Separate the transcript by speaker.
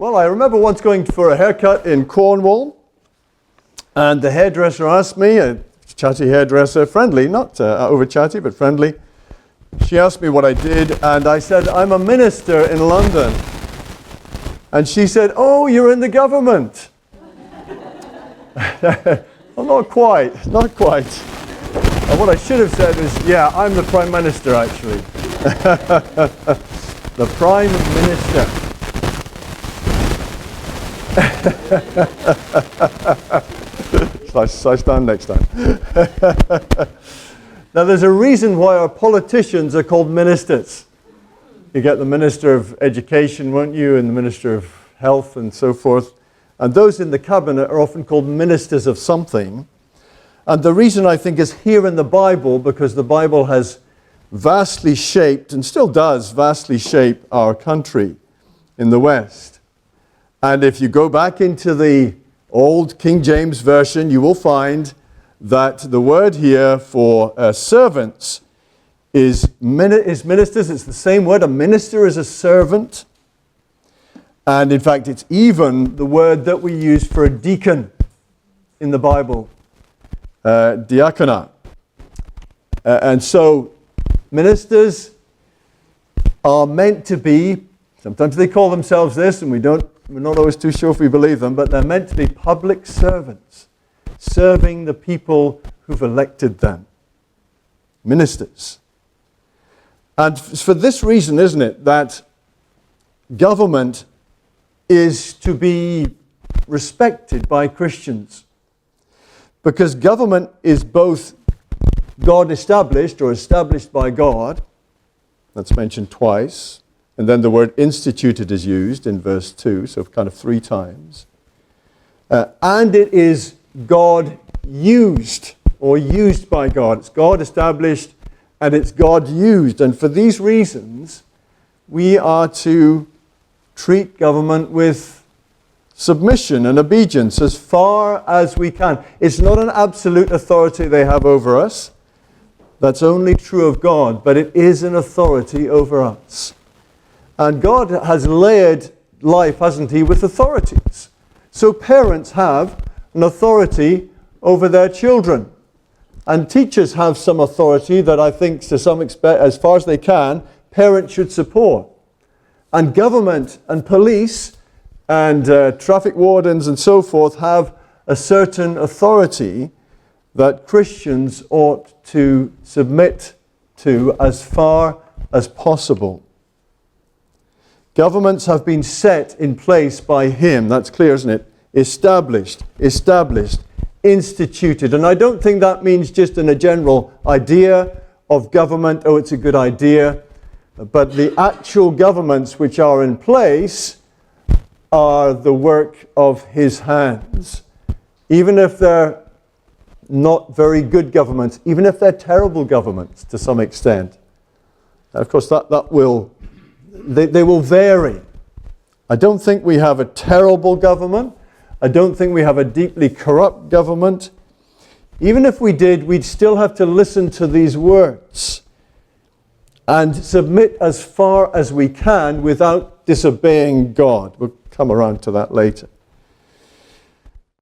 Speaker 1: Well, I remember once going for a haircut in Cornwall, and the hairdresser asked me, a chatty hairdresser, friendly, not over chatty, but friendly. She asked me what I did, and I said, I'm a minister in London. And she said, oh, you're in the government. Well, not quite. And what I should have said is, yeah, I'm the Prime Minister, actually. The Prime Minister. So I stand next time. Now, there's a reason why our politicians are called ministers. You get the Minister of Education, won't you, and the Minister of Health and so forth. And those in the cabinet are often called ministers of something. And the reason, I think, is here in the Bible, because the Bible has vastly shaped, and still does vastly shape, our country in the West. And if you go back into the old King James Version, you will find that the word here for servants is ministers. It's the same word. A minister is a servant. And in fact, it's even the word that we use for a deacon in the Bible, diakonia. And so ministers are meant to be, sometimes they call themselves this, and we're not always too sure if we believe them, but they're meant to be public servants, serving the people who've elected them. Ministers. And for this reason, isn't it, that government is to be respected by Christians. Because government is both God established or established by God. That's mentioned twice. And then the word instituted is used in verse 2, so kind of 3 times. And it is God used, or used by God. It's God established and it's God used. And for these reasons, we are to treat government with submission and obedience as far as we can. It's not an absolute authority they have over us. That's only true of God, but it is an authority over us. And God has layered life, hasn't He, with authorities. So parents have an authority over their children. And teachers have some authority that I think, to some extent, as far as they can, parents should support. And government and police and traffic wardens and so forth have a certain authority that Christians ought to submit to as far as possible. Governments have been set in place by Him. That's clear, isn't it? Established, instituted. And I don't think that means just in a general idea of government, oh, it's a good idea. But the actual governments which are in place are the work of His hands. Even if they're not very good governments, even if they're terrible governments to some extent. And of course, they will vary. I don't think we have a terrible government. I don't think we have a deeply corrupt government. Even if we did, we'd still have to listen to these words and submit as far as we can without disobeying God. We'll come around to that later.